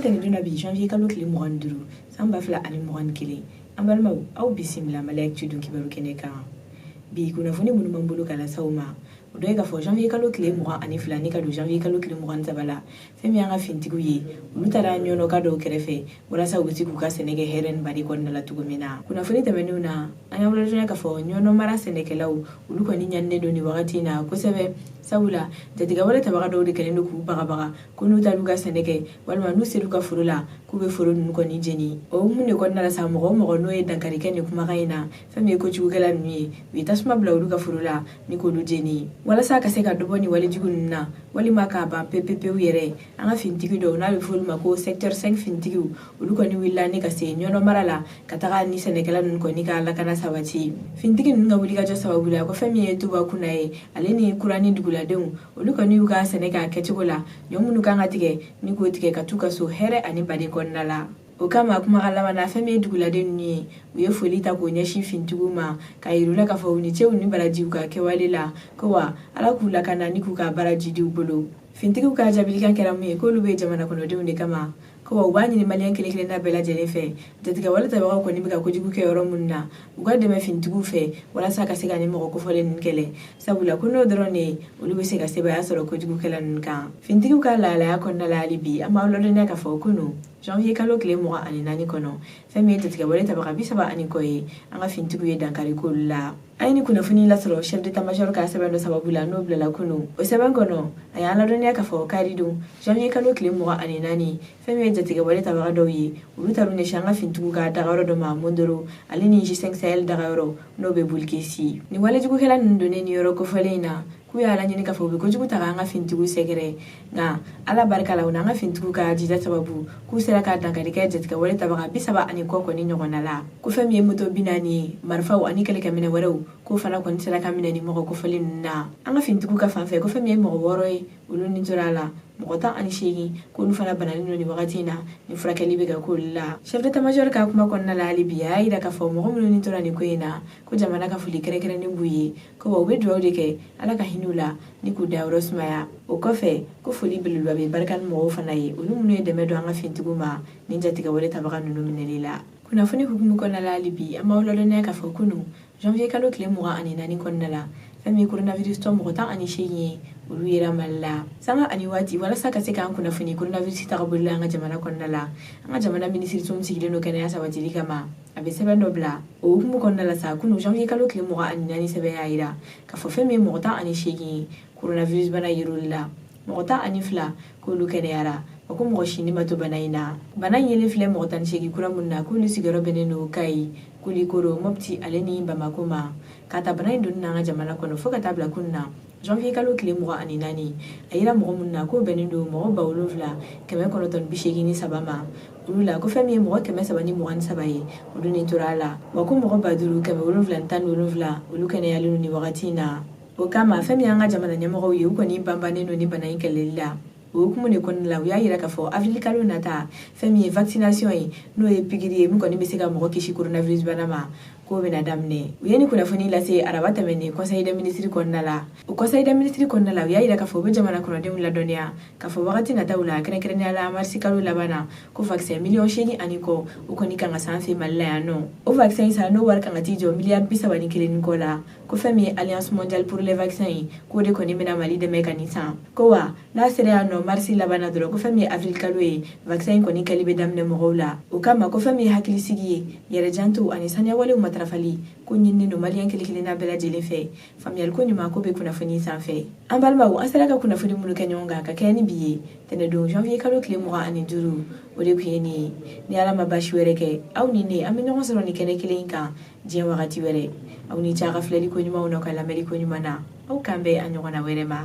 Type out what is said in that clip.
tani duna bi janvier kalo tile 22 san 2021 an balimaw aw bisimila Malek Tudun kibaru kɛnɛ kan bi kunnafoni minnu b'an bolo ka lasaw ma o dɔ ye k'a fɔ janvier kalo tile 22 ni ka don janvier kalo tile 23 la fɛn min y'an ka fintigiw ye olu taara ɲɔnɔ ka dɔw kɛrɛfɛ walasa u bɛ se k'u ka sɛnɛ kɛ hɛrɛ ni badi kɔnɔna la cogo min na kunnafoni tɛmɛnenw na an y'a wulajɛ k'a fɔ ɲɔnɔ mara sɛnɛkɛlaw olu kɔni ɲaninen don nin wagati in na kosɛbɛ sabula jatigɛ wale tabaga dɔw de kɛlen don k'u bagabaga ko n'u taara u ka sɛnɛ kɛ walima n'u sera u ka foro la k'u bɛ foro ninnu kɔni jeni o mun de kɔnɔna la sa mɔgɔ o mɔgɔ n'o ye dankari kɛ nin kumakan in na fɛn min ye kojugukɛla ninnu ye u ye tasuma bila olu ka foro la ni k'olu jeni walasa ka se ka dɔ bɔ nin walejugu ninnu na walima k'a ban pepepewu yɛrɛ an ka fintigi dɔw n'a bɛ fɔ olu ma ko secteur 5 fintigiw olu kɔni wulila ni ka se ɲɔnɔ mara la ka taga ni sɛnɛkɛla ninnu kɔni ka lakana sabati fintigi ninnu ka wulikajɔ sababu la ko fɛn min ye tuba kunna ye ale ni kurani duguladenw olu kɔni y'u ka sɛnɛ k'a kɛcogo la ɲɔ minnu kan ka tigɛ ni k'o tigɛ ka t'u ka so hɛrɛ ani baden kɔnɔna la o kama kumakan laban na fɛn min ye duguladen ninnu ye u ye foli ta k'o ɲɛsin fintigiw ma ka yir'u la k'a fɔ u ni cɛw ni barajiw ka kɛwale la ko wa ala k'u lakana ni k'u ka baraji diw bolo fintigiw ka jaabilikan kɛra mun ye k'olu bɛ jamana kɔnɔdenw de kama ko wa u b'a ɲini maliyɛn kelen kelenna bɛɛ lajɛlen fɛ jatigɛ wale tabagaw kɔni bɛ ka kojugu kɛ yɔrɔ minnu na u ka dɛmɛ fintigiw fɛ walasa ka se ka ni mɔgɔ kofɔlen ninnu kɛlɛ sabula ko n'o dɔrɔn de olu bɛ se ka sebaya sɔrɔ kojugukɛla ninnu kan fintigiw ka lahalaya kɔnɔna la hali bi an b'aw ladɔnniya k'a fɔ kunu janvier kalo tile 24 kɔnɔ fɛn min ye jatigɛ wale tabaga 30 kɔ ye an ka fintigiw ye dankari k'olu la an ye ni kunnafoni lasɔrɔ chef d'état-major ka sɛbɛn dɔ sababu la n'o bilala kunu o sɛbɛn kɔnɔ a y'an ladɔnniya k'a fɔ kari don janvier kalo tile 24 fɛn min ye jatigɛ wale tabaga dɔw ye olu taru ɲɛsin an ka fintigiw ka dagayɔrɔ dɔ ma Mondoro ale ni G5 Sahel dagayɔrɔ n'o bɛ Bolikesi ni walejugukɛla ninnu donnen ni yɔrɔ kofɔlen in na k'u y'a laɲini k'a fɔ u bɛ kojugu ta k'an ka fintigiw sɛgɛrɛ nka ala barika la u n'an ka fintigiw ka jija sababu k'u sera ka dankari kɛ jatigɛ wale tabaga 30 kɔ kɔni ɲɔgɔnna la ko fɛn min ye moto 40 ye marifaw ani kɛlɛkɛminɛ wɛrɛw k'o fana kɔni sera ka minɛ ni mɔgɔ kofɔlen ninnu na an ka fintigiw ka fanfɛ ko fɛn min ye mɔgɔ 6 ye olu ni tora la mɔgɔ 18 k'olu fana banalen don ni wagati in na ni furakɛli bɛ kɛ k'olu la chef d'état-major ka kuma kɔnɔna la hali bi a y'a yira k'a fɔ mɔgɔ minnu ni tora nin ko in na ko jamana ka foli kɛrɛnkɛrɛnnen b'u ye ko wa u bɛ dugawu de kɛ ala ka hinɛ u la ni k'u dayɔrɔ sumaya o kɔfɛ ko foli belebeleba bɛ barika ni mɔgɔw fana ye olu minnu ye dɛmɛ don an ka fintigiw ma ni jatigɛ wale tabaga ninnu minɛli la kunnafoni hukumu kɔnɔna la hali bi an b'aw ladɔnniya k'a fɔ kunu janvier kalo tile 24 kɔnɔna la fɛn min ye coronavirus tɔ mɔgɔ 18 ye olu yera Mali la sanga ani waati walasa ka se k'an kunnafoni coronavirus tagabolo la an ka jamana kɔnɔna la an ka jamana minisiri tun sigilen don kɛnɛya sabatili kama a bɛ sɛbɛn dɔ bila o hukumu kɔnɔna la sa kunu janvier kalo tile 24 sɛbɛn y'a yira k'a fɔ fɛn min ye mɔgɔ 18 ye coronavirus bana yer'olu la mɔgɔ 12 k'olu kɛnɛyara o ko mɔgɔ si ma to bana in na bana in yelen filɛ mɔgɔ 18 kura minnu na k'olu sigiyɔrɔ bɛnnen don Kayi Kulikoro Mopti ale ni Bamako ma k'a ta bana in donni n'an ka jamana kɔnɔ fo ka taa bila kunun na janvier kalo tile 24 a yira mɔgɔ minnu na k'o bɛnnen don mɔgɔ 7,983 ma olu la ko fɛn min ye mɔgɔ 323 ye olu ni tora a la wa ko mɔgɔ 5,717 olu kɛnɛyalen don ni wagati in na o kama fɛn min y'an ka jamana ɲɛmɔgɔw ye u kɔni banbannen don ni bana in kɛlɛli la o hukumu de kɔnɔna la u y'a yira k'a fɔ avril kalo nata fɛn min ye vaccination ye n'o ye pikiri ye min kɔni bɛ se ka mɔgɔ kisi coronavirus bana ma k'o bɛna daminɛ u ye ni kunnafoni lase araba tɛmɛnen conseil des ministres kɔnɔna la o conseil des ministres kɔnɔna la u y'a yira k'a fɔ u bɛ jamana kɔnɔdenw ladɔnniya k'a fɔ wagati nataw la kɛrɛnkɛrɛnnenya la marisi kalo laban na ko vaccin 8,000,000 ani kɔ o kɔni kan ka san fɛ Mali la yan nɔ o vaccin sa n'o wari kan ka t'i jɔ miliyari 31 ni kɔ la ko fɛn min ye alliance mondiale pour les vaccins ye k'o de kɔni bɛna Mali dɛmɛ ka nin san ko wa n'a sera yan nɔ marisi laban na dɔrɔn ko fɛn min ye avril kalo ye vaccin in kɔni kɛli bɛ daminɛ mɔgɔw la o kama ko fɛn min ye hakilisigi ye yɛrɛjanto ani saniyawalew matarafali ko ɲinini don maliyɛn kelen kelenna bɛɛ lajɛlen fɛ faamuyali ko ɲuman ko bɛ kunnafoni sanfɛ an balimaw an sera ka kunnafoni minnu kɛ ɲɔgɔn kan ka kɛ ni bi ye tɛnɛ don janvier kalo tile 25 o de kun ye nin ye ni ala ma basi wɛrɛ kɛ aw ni ne an bɛ ɲɔgɔn sɔrɔ ni kɛnɛ kelen kan diɲɛ wagati wɛrɛ aw ni ce a ka filɛli ko ɲumanw na ka lamɛnni ko ɲuman na aw kan bɛn a ɲɔgɔnna wɛrɛ ma